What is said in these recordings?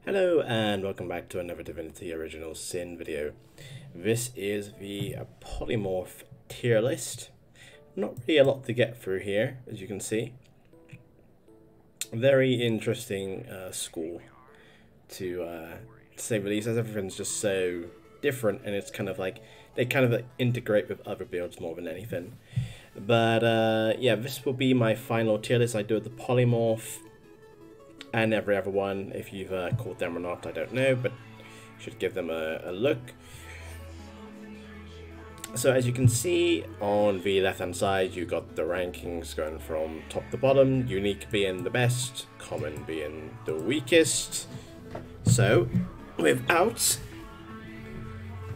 Hello and welcome back to another Divinity Original Sin video. This is the Polymorph tier list. Not really a lot to get through here, as you can see. Very interesting school to say the least, as everything's just so different, and it's kind of like they kind of integrate with other builds more than anything. But yeah, this will be my final tier list. I do the Polymorph and every other one. If you've caught them or not, I don't know, but should give them a look. So as you can see on the left hand side, you got the rankings going from top to bottom, unique being the best, common being the weakest. So without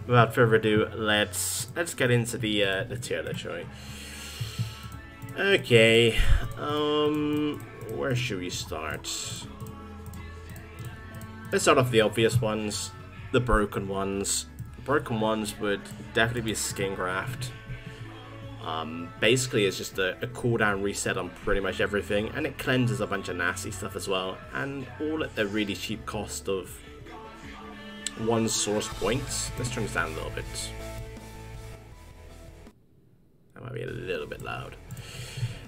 further ado, let's get into the tier list, shall we? Okay, where should we start? Let's start off the obvious ones, the broken ones. Broken ones would definitely be skin graft. Basically, it's just a cooldown reset on pretty much everything, and it cleanses a bunch of nasty stuff as well, and all at the really cheap cost of 1 source point. Let's turn this down a little bit. That might be a little bit loud.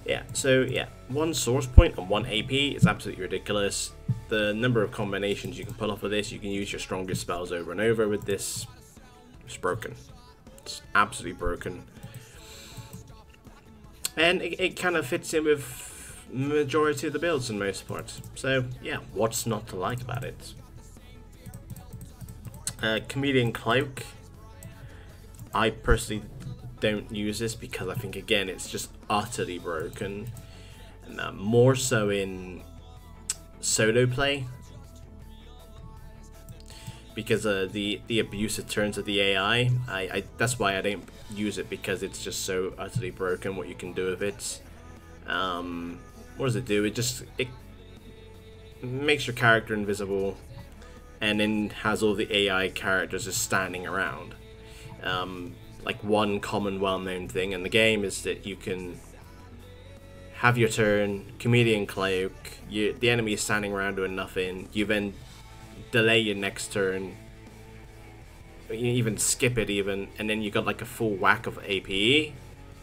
Yeah, so yeah, 1 source point and 1 AP is absolutely ridiculous. The number of combinations you can pull off of this, you can use your strongest spells over and over with this. It's broken. It's absolutely broken. And it kind of fits in with majority of the builds in most parts. So yeah, what's not to like about it? Chameleon Cloak. I personally don't use this because I think, again, it's just utterly broken, and more so in solo play, because the abusive turns of the AI. That's why I don't use it, because it's just so utterly broken what you can do with it. What does it do? It makes your character invisible, and then has all the AI characters just standing around. Like one common well-known thing in the game is that you can have your turn, Chameleon Cloak, the enemy is standing around doing nothing, you then delay your next turn, you even skip it even, and then you got like a full whack of APE,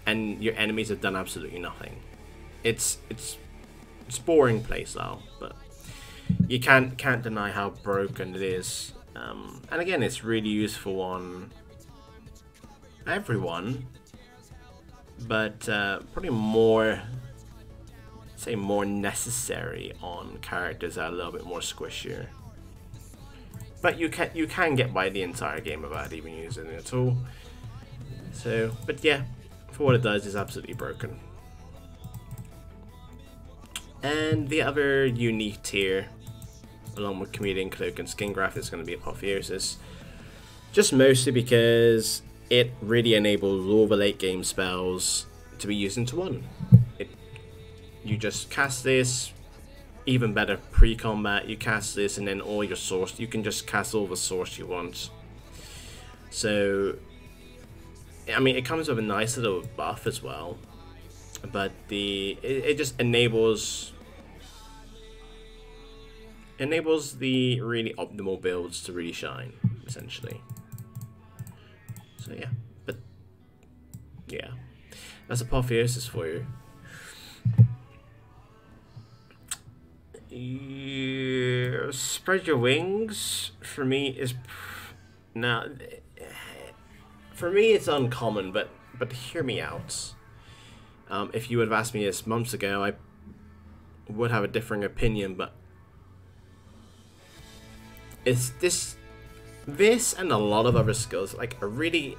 and your enemies have done absolutely nothing. It's boring playstyle, but you can't deny how broken it is. And again, it's really useful on everyone, but probably more necessary on characters that are a little bit more squishier. But you can get by the entire game without even using it at all. So, but yeah, for what it does, is absolutely broken. And the other unique tier, along with Chameleon Cloak and Skin Graft, is going to be Apotheosis. Just mostly because it really enables all the late game spells to be used into one. You just cast this, even better pre-combat, you cast this, and then all your source, you can just cast all the source you want. So, I mean, it comes with a nice little buff as well, but it just enables the really optimal builds to really shine, essentially. So yeah, but yeah, that's Apotheosis for you. Spread Your Wings for me is for me it's uncommon, but hear me out. If you would have asked me this months ago, I would have a differing opinion, but it's this and a lot of other skills like are really,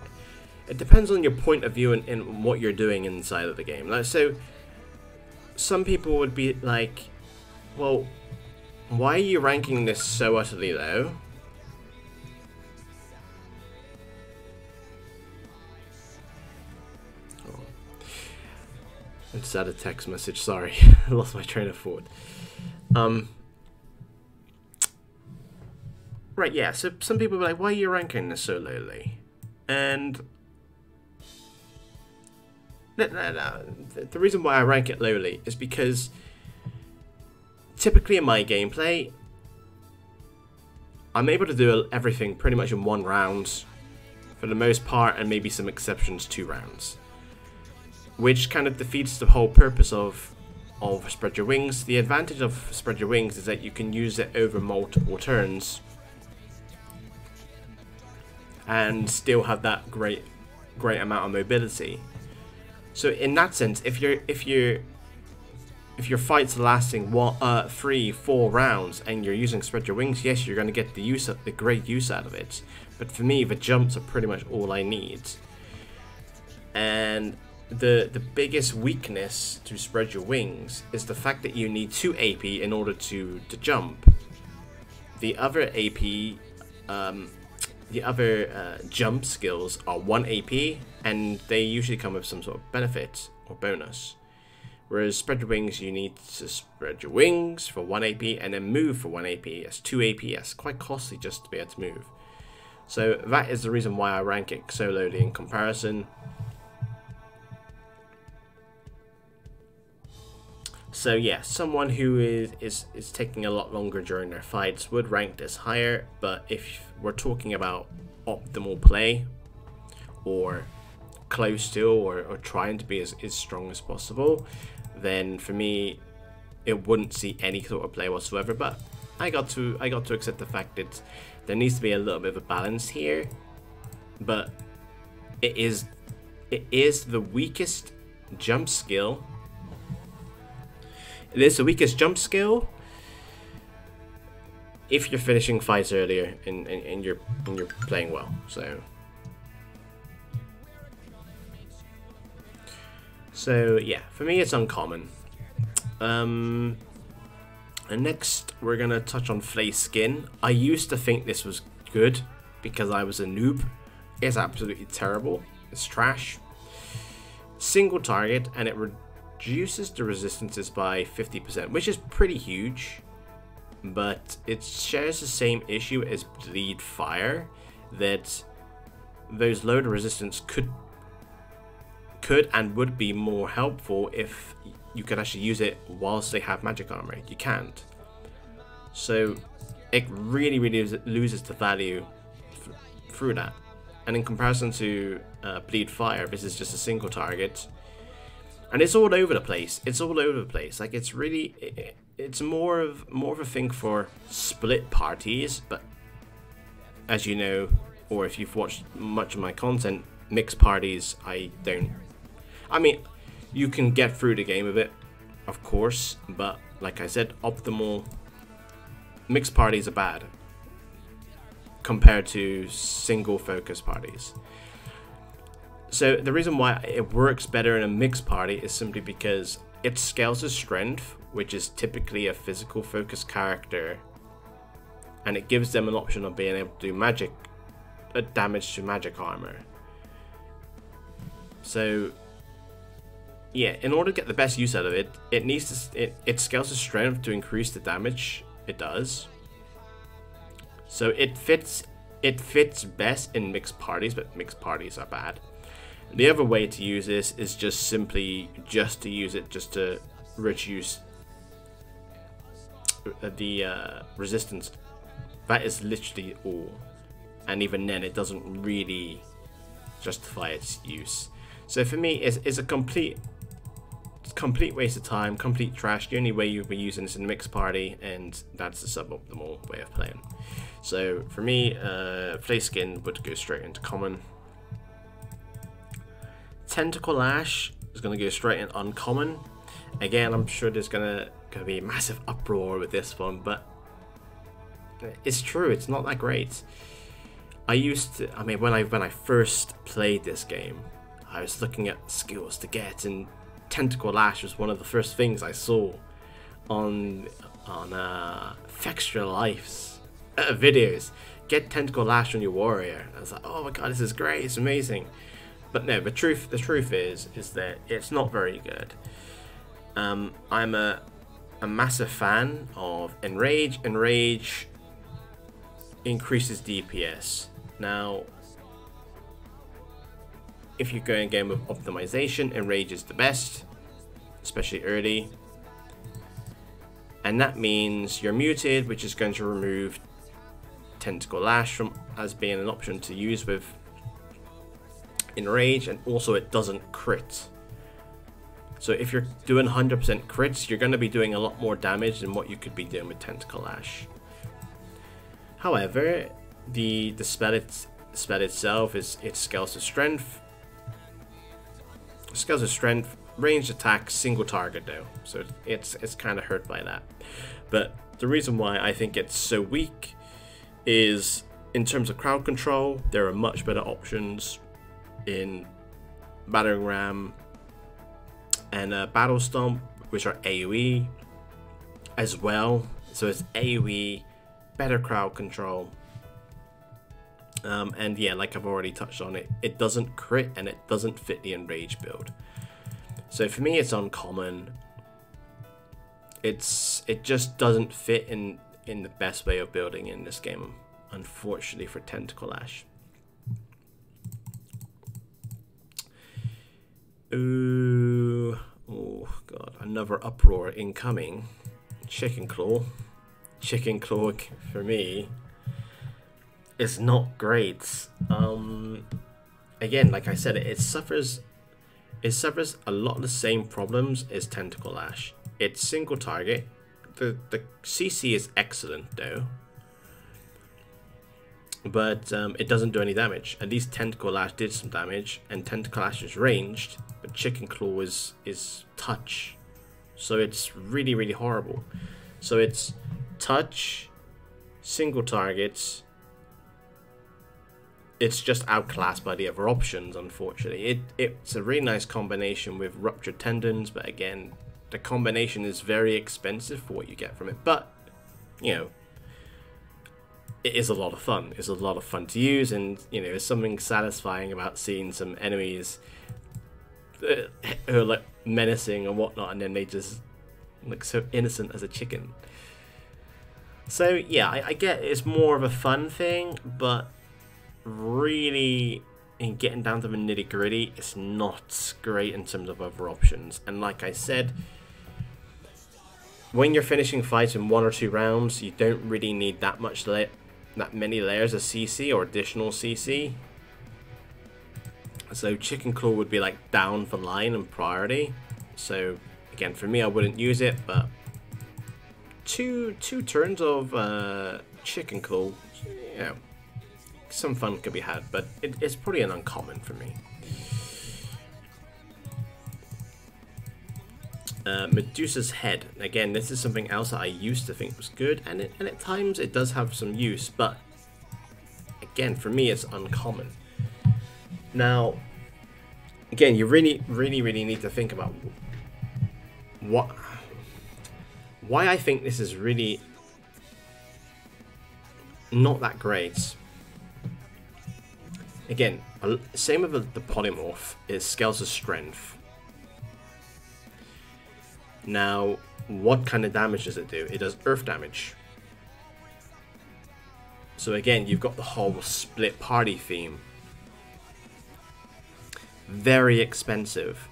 it depends on your point of view and what you're doing inside of the game. Like, so some people would be like, well, why are you ranking this so utterly low? Oh. I just had a text message, sorry. I lost my train of thought. Right, yeah, so some people are like, why are you ranking this so lowly? And the reason why I rank it lowly is because typically in my gameplay, I'm able to do everything pretty much in 1 round, for the most part, and maybe some exceptions 2 rounds. Which kind of defeats the whole purpose of Spread Your Wings. The advantage of Spread Your Wings is that you can use it over multiple turns and still have that great amount of mobility. So in that sense, if your fight's lasting 3-4 rounds and you're using Spread Your Wings, yes, you're going to get the great use out of it. But for me, the jumps are pretty much all I need. And the biggest weakness to Spread Your Wings is the fact that you need 2 AP in order to jump. The other AP, jump skills are 1 AP, and they usually come with some sort of benefit or bonus. Whereas Spread Your Wings, you need to spread your wings for 1 AP and then move for 1 AP. That's 2 AP. That's quite costly just to be able to move. So that is the reason why I rank it so lowly in comparison. So yeah, someone who is taking a lot longer during their fights would rank this higher, but if we're talking about optimal play, or close to, or trying to be as strong as possible, then for me it wouldn't see any sort of play whatsoever. But I got to accept the fact that there needs to be a little bit of a balance here. But it is the weakest jump skill. It is the weakest jump skill if you're finishing fights earlier and you're playing well. So yeah, for me it's uncommon. And next we're gonna touch on Flay Skin. I used to think this was good because I was a noob. It's absolutely terrible. It's trash. Single target, and it reduces the resistances by 50%, which is pretty huge, but it shares the same issue as Bleed Fire, that those lower resistance could and would be more helpful if you could actually use it whilst they have magic armor. You can't, so it really loses the value through that. And in comparison to Bleed Fire, this is just a single target. And it's all over the place. It's all over the place. Like, it's really, it's more of a thing for split parties. But as you know, or if you've watched much of my content, mixed parties, I mean, you can get through the game with it, of course. But like I said, optimal mixed parties are bad compared to single focus parties. So the reason why it works better in a mixed party is simply because it scales to strength, which is typically a physical focused character, and it gives them an option of being able to do magic damage to magic armor. So yeah, in order to get the best use out of it, it scales to strength to increase the damage it does. So it fits best in mixed parties, but mixed parties are bad. The other way to use this is just simply to use it just to reduce the resistance. That is literally all, and even then it doesn't really justify its use. So for me, it's a complete waste of time, complete trash. The only way you'll be using this in a mixed party, and that's the suboptimal way of playing. So for me, Flay Skin would go straight into common. Tentacle Lash is going to go straight in uncommon. Again, I'm sure there's going to be a massive uproar with this one, but it's true, it's not that great. I mean, when I first played this game, I was looking at skills to get, and Tentacle Lash was one of the first things I saw on Extra Life's videos. Get Tentacle Lash on your warrior. I was like, oh my god, this is great, it's amazing. But no, the truth is that it's not very good. I'm a massive fan of Enrage. Enrage increases DPS. Now, if you're going again with optimization, Enrage is the best, especially early. And that means you're muted, which is going to remove Tentacle Lash from as being an option to use with Enrage, and also it doesn't crit. So if you're doing 100% crits, you're going to be doing a lot more damage than what you could be doing with Tentacle Lash. However, the spell itself it scales to strength. Scales to strength, ranged attack, single target though. So it's kind of hurt by that. But the reason why I think it's so weak is in terms of crowd control, there are much better options in Battering Ram and Battle Stomp, which are AoE as well. So it's AoE, better crowd control, and yeah, like I've already touched on it doesn't crit and it doesn't fit the Enrage build. So for me, it's uncommon. It just doesn't fit in the best way of building in this game, unfortunately, for Tentacle Lash. Ooh, oh god, another uproar incoming. Chicken Claw for me is not great. Again, like I said, it suffers a lot of the same problems as Tentacle Lash. It's single target. The CC is excellent though, but it doesn't do any damage. At least Tentacle Lash did some damage, and Tentacle Lash is ranged, but Chicken Claw is touch, so it's really, really horrible. So it's touch, single targets. It's just outclassed by the other options, unfortunately. It's a really nice combination with Ruptured Tendons, but again, the combination is very expensive for what you get from it. But, you know, it is a lot of fun. It's a lot of fun to use, and, you know, there's something satisfying about seeing some enemies who are, like, menacing and whatnot, and then they just look so innocent as a chicken. So, yeah, I get it's more of a fun thing, but really, in getting down to the nitty-gritty, it's not great in terms of other options. And like I said, when you're finishing fights in 1 or 2 rounds, you don't really need that many layers of CC or additional CC. So Chicken Claw would be like down for line and priority. So again, for me, I wouldn't use it, but two turns of Chicken Claw, you know, some fun could be had, but it's probably an uncommon for me. Medusa's Head. Again, this is something else that I used to think was good, and at times it does have some use, but again, for me, it's uncommon. Now, again, you really need to think about why I think this is really not that great. Again, same with the Polymorph, it scales to strength. Now, what kind of damage does it do? It does earth damage. So again, you've got the whole split party theme. Very expensive.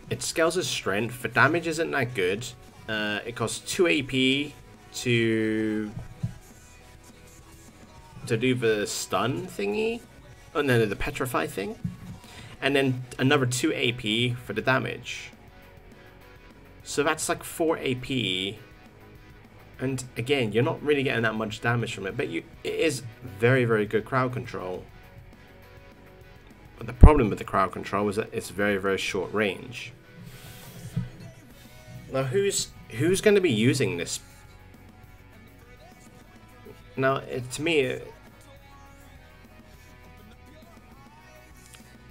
It scales to strength. The damage isn't that good. It costs 2 AP to do the stun thingy. Oh no, the petrify thing. And then another 2 AP for the damage. So that's like 4 AP. And again, you're not really getting that much damage from it, but it is very, very good crowd control. But the problem with the crowd control is that it's very, very short range. Now, who's going to be using this? Now, to me,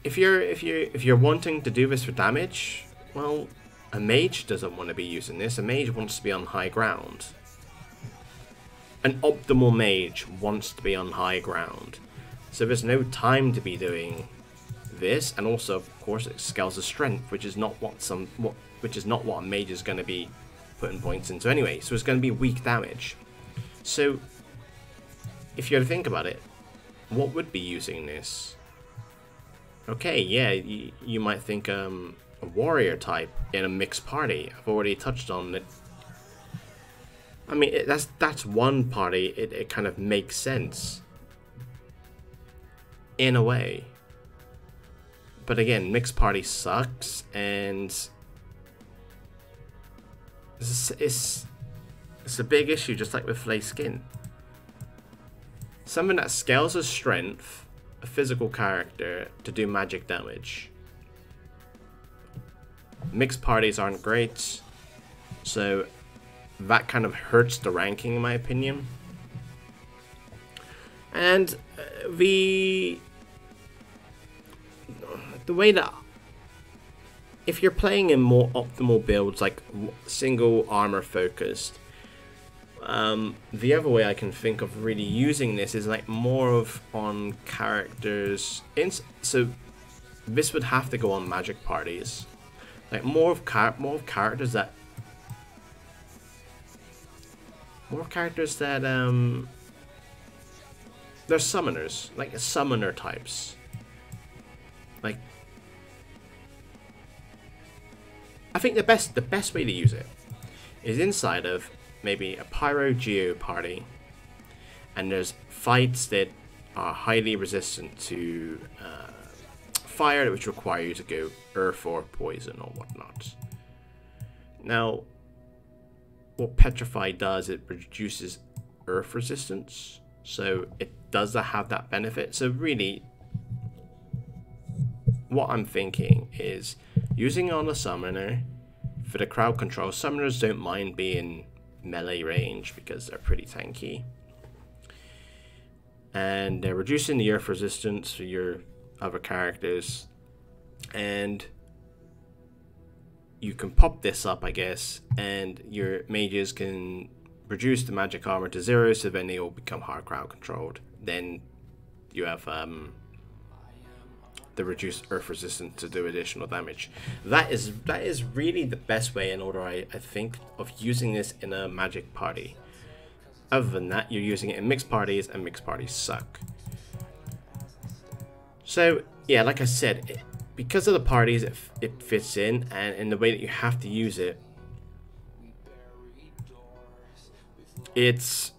if you're wanting to do this for damage, well, a mage doesn't want to be using this. A mage wants to be on high ground. An optimal mage wants to be on high ground. So there's no time to be doing this, and also, of course, it scales the strength, which is not what a mage is going to be putting points into anyway. So it's going to be weak damage. So if you think about it, what would be using this? Okay, yeah, you might think a warrior type in a mixed party. I've already touched on it. I mean, that's one party. It kind of makes sense in a way. But again, mixed party sucks, and it's a big issue, just like with Flay Skin. Something that scales as strength, a physical character, to do magic damage. Mixed parties aren't great, so that kind of hurts the ranking in my opinion. And the way that, if you're playing in more optimal builds, like single armor focused, the other way I can think of really using this is like more of on characters. So this would have to go on magic parties, like more of characters that they're summoners, like summoner types. Like, I think the best way to use it is inside of maybe a Pyro Geo party, and there's fights that are highly resistant to fire, which require you to go earth or poison or whatnot. Now, what Petrify does, it reduces earth resistance, so it does have that benefit. So really, what I'm thinking is using on a summoner for the crowd control. Summoners don't mind being melee range because they're pretty tanky, and they're reducing the earth resistance for your other characters, and you can pop this up, I guess, and your mages can reduce the magic armor to 0, so then they all become hard crowd controlled. Then you have the reduced earth resistance to do additional damage. That is really the best way in order, I think, of using this in a magic party. Other than that, you're using it in mixed parties, and mixed parties suck. So yeah, like I said, because of the parties, it fits in, and in the way that you have to use it, it's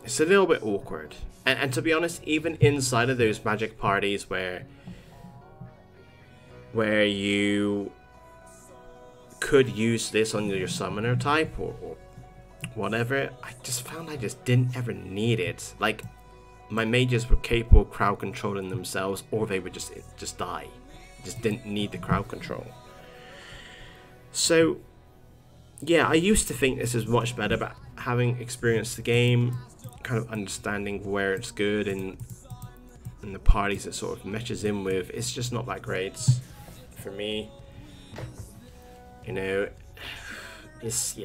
a little bit awkward. And to be honest, even inside of those magic parties where you could use this on your summoner type or whatever, I just found I just didn't ever need it. Like, my mages were capable of crowd controlling themselves, or they would just die. Just didn't need the crowd control. So yeah, I used to think this is much better, but having experienced the game, kind of understanding where it's good and the parties it sort of meshes in with, it's just not that great for me. You know, it's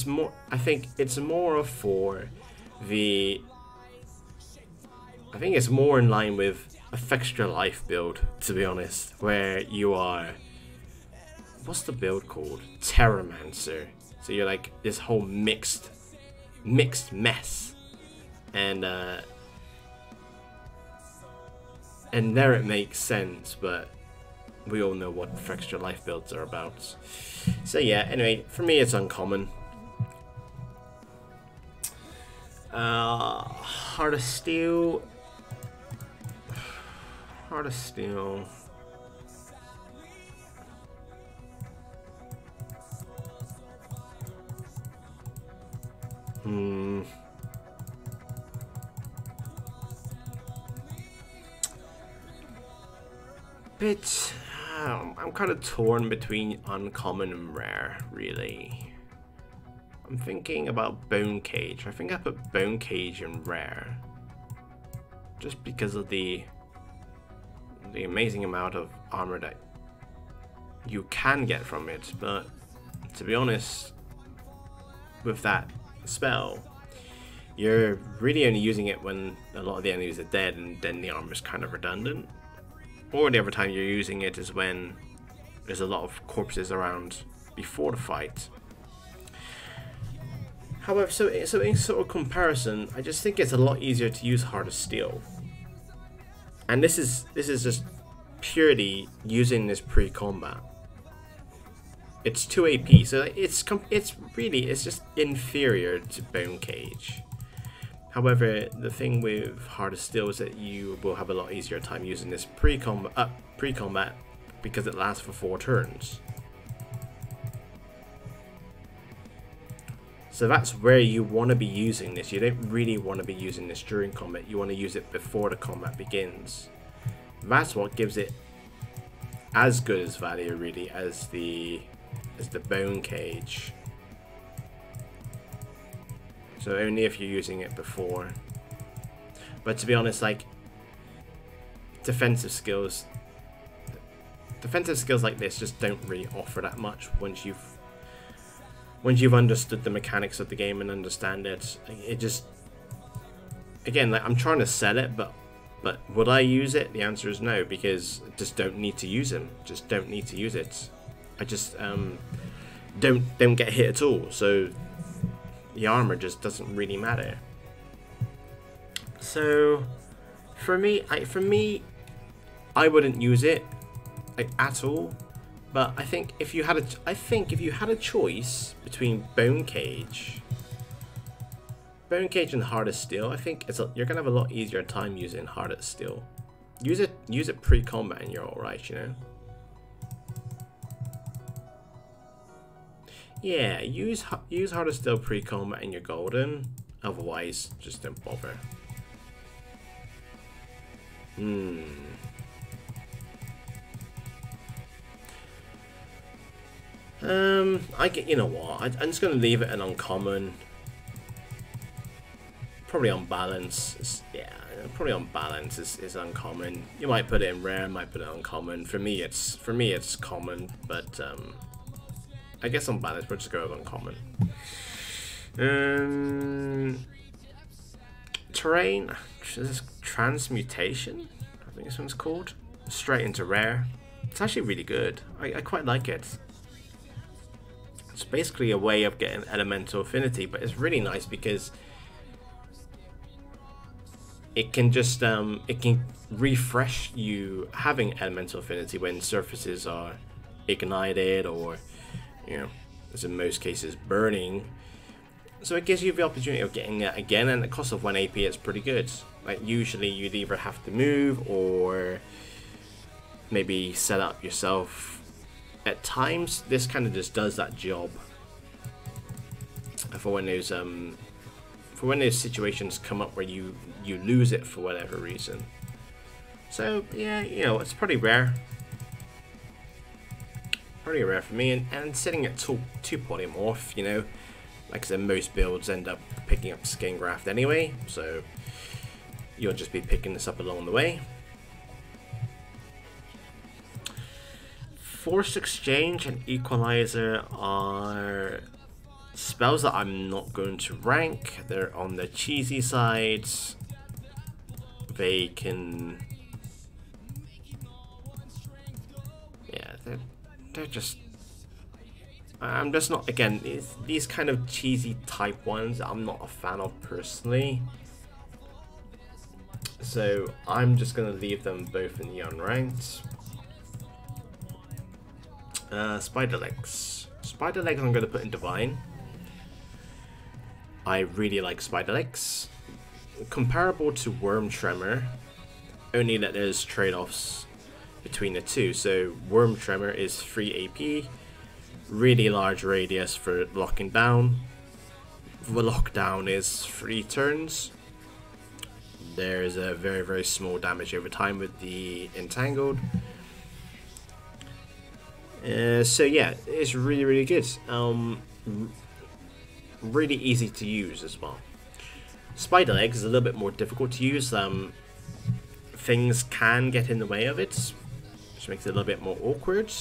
more, I think it's more for the, I think it's more in line with a Fixture Life build, to be honest, where you are, what's the build called? Terramancer. So you're like this whole mixed mess, and there it makes sense, but we all know what Fixture Life builds are about. So yeah, anyway, for me it's uncommon. Heart of Steel. Heart of Steel. Bit, I'm kind of torn between uncommon and rare, really. I'm thinking about Bone Cage. I think I put Bone Cage in rare, just because of the amazing amount of armor that you can get from it. But to be honest, with that spell, you're really only using it when a lot of the enemies are dead, and then the armor is kind of redundant. Or the other time you're using it is when there's a lot of corpses around before the fight. However, so in sort of comparison, I just think it's a lot easier to use Heart of Steel. And this is just purely using this pre-combat. It's 2 AP, so it's just inferior to Bone Cage. However, the thing with Heart of Steel is that you will have a lot easier time using this pre-combat because it lasts for 4 turns. So that's where you want to be using this. You don't really want to be using this during combat. You want to use it before the combat begins. That's what gives it as good as value, really, as the Bone Cage. So only if you're using it before. But to be honest, like defensive skills like this just don't really offer that much once you've understood the mechanics of the game and understand it. It just, again, like I'm trying to sell it, but would I use it? The answer is no, because I just don't need to use them. Just don't need to use it. I just don't get hit at all. So the armor just doesn't really matter. So for me, I wouldn't use it like at all. But I think if you had a choice between Bone Cage and Heart of Steel, I think you're gonna have a lot easier time using Heart of Steel. Use it pre-combat and you're alright, you know. Yeah, use Heart of Steel pre-combat and you're golden. Otherwise, just don't bother. You know what? I'm just gonna leave it an uncommon. Probably on balance. Yeah, probably on balance is uncommon. You might put it in rare, might put it uncommon. For me, it's common, but I guess on balance we'll just go with uncommon. Terrain. This is transmutation. I think this one's called. Straight into rare. It's actually really good. I quite like it. It's basically a way of getting elemental affinity, but it's really nice because it can just it can refresh you having elemental affinity when surfaces are ignited or, you know, as in most cases, burning. So it gives you the opportunity of getting that again, and the cost of 1 AP is pretty good. Like usually you'd either have to move or maybe set up yourself. At times, this kind of just does that job for when those situations come up where you lose it for whatever reason. So yeah, you know, it's pretty rare for me. And setting it to polymorph, you know, like I said, most builds end up picking up skin graft anyway, so you'll just be picking this up along the way. Force Exchange and Equalizer are spells that I'm not going to rank. They're on the cheesy side. They can... yeah, they're just... I'm just not... again, these kind of cheesy type ones I'm not a fan of personally. So I'm just going to leave them both in the unranked. Spider Legs. Spider Legs I'm going to put in Divine. I really like Spider Legs. Comparable to Worm Tremor, only that there's trade-offs between the two. So Worm Tremor is 3 AP, really large radius for locking down. The lockdown is 3 turns. There's a very, very small damage over time with the Entangled. So yeah, it's really, really good. Really easy to use as well. Spider Legs is a little bit more difficult to use. Things can get in the way of it, which makes it a little bit more awkward.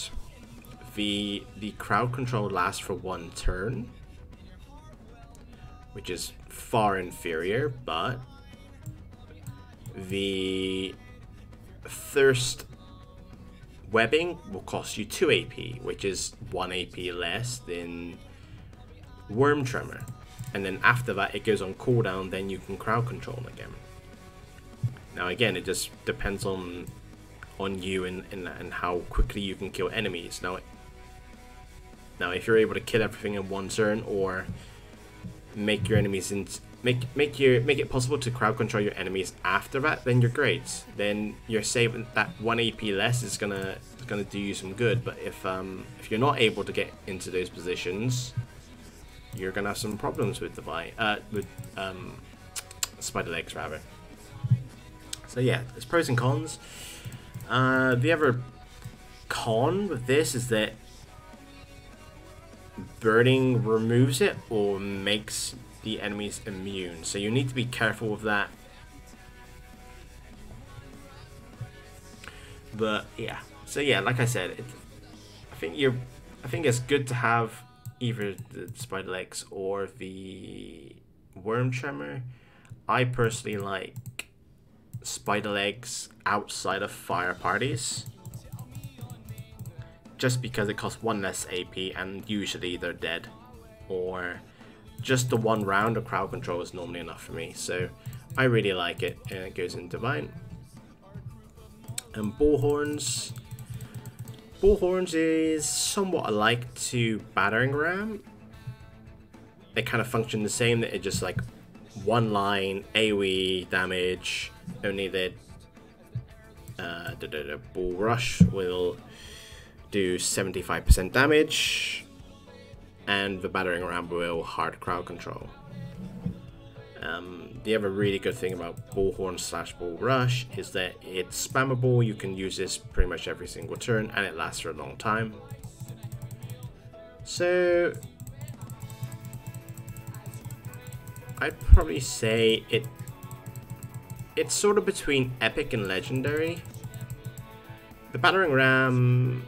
The crowd control lasts for 1 turn, which is far inferior, but the Thirst Webbing will cost you 2 AP, which is 1 AP less than Worm Tremor. And then after that it goes on cooldown, then you can crowd control again. Now again, it just depends on you and how quickly you can kill enemies. Now Now, if you're able to kill everything in one turn, or make your enemies make it possible to crowd control your enemies after that, then you're great. Then you're saving that 1 AP less is gonna do you some good. But if you're not able to get into those positions, you're gonna have some problems with spider legs rather. So yeah, there's pros and cons. The other con with this is that burning removes it or makes the enemies immune, so you need to be careful with that. But yeah, so yeah, like I said, I think it's good to have either the spider legs or the worm tremor. I personally like spider legs outside of fire parties, just because it costs 1 less AP and usually they're dead, or just the 1 round of crowd control is normally enough for me. So I really like it, and it goes in Divine. And Bullhorns is somewhat alike to Battering Ram. They kind of function the same, that it just like 1 line AoE damage, only that the Bull Rush will do 75% damage, and the Battering Ram will hard crowd control. The other really good thing about Bullhorn / Bull Rush is that it's spammable. You can use this pretty much every single turn, and it lasts for a long time. So I'd probably say it's sort of between epic and legendary. The Battering Ram,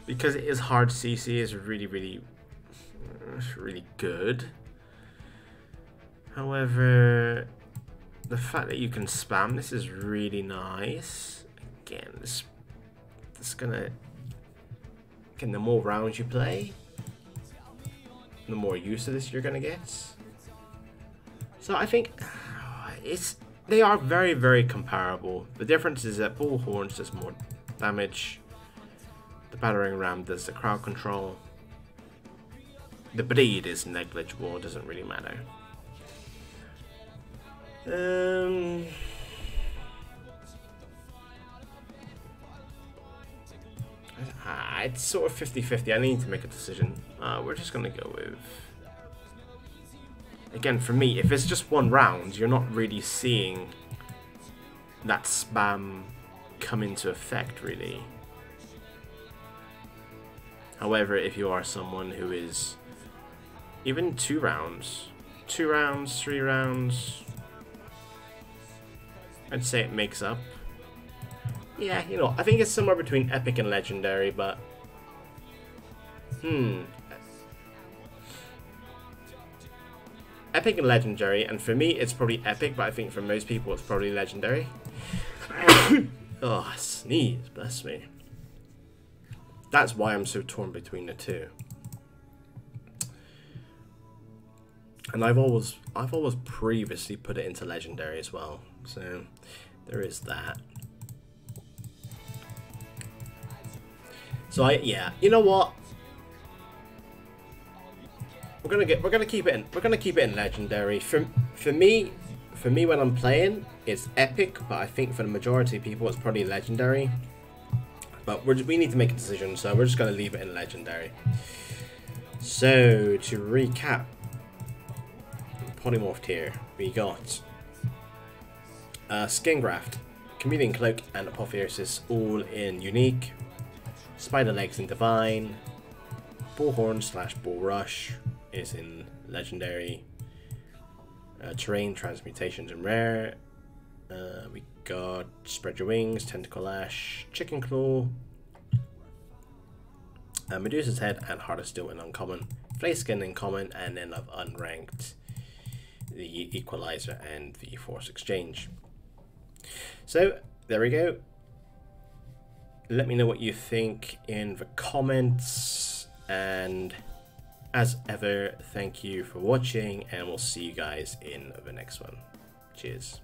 because it is hard CC, is really good. However, the fact that you can spam this is really nice. Again, this gonna, the more rounds you play, the more use of this you're gonna get. So I think they are very comparable. The difference is that Bullhorns does more damage. The Battering Ram does the crowd control. The bleed is negligible, it doesn't really matter. It's sort of 50-50. I need to make a decision. We're just gonna go with, again, for me, if it's just 1 round, you're not really seeing that spam come into effect, really. However, if you are someone who is even 2 rounds, 3 rounds, I'd say it makes up. Yeah, you know, I think it's somewhere between epic and legendary, but epic and legendary, and for me it's probably epic, but I think for most people it's probably legendary. Oh, sneeze, bless me. That's why I'm so torn between the two. And I've always previously put it into legendary as well, so there is that. So yeah, you know what? We're gonna keep it in legendary. For me when I'm playing, it's epic, but I think for the majority of people it's probably legendary. But we need to make a decision, so we're just gonna leave it in legendary. So to recap, polymorphed here, we got Skin Graft, Chameleon Cloak, and Apotheosis all in unique. Spider Legs in Divine. Bullhorn / Bull Rush is in legendary. Terrain Transmutations in rare. We got Spread Your Wings, Tentacle Lash, Chicken Claw, Medusa's Head, and Heart of Steel in uncommon. Flay Skin in common, and then I've unranked the Equalizer and the Force Exchange. So there we go. Let me know what you think in the comments, and as ever, thank you for watching, and we'll see you guys in the next one. Cheers.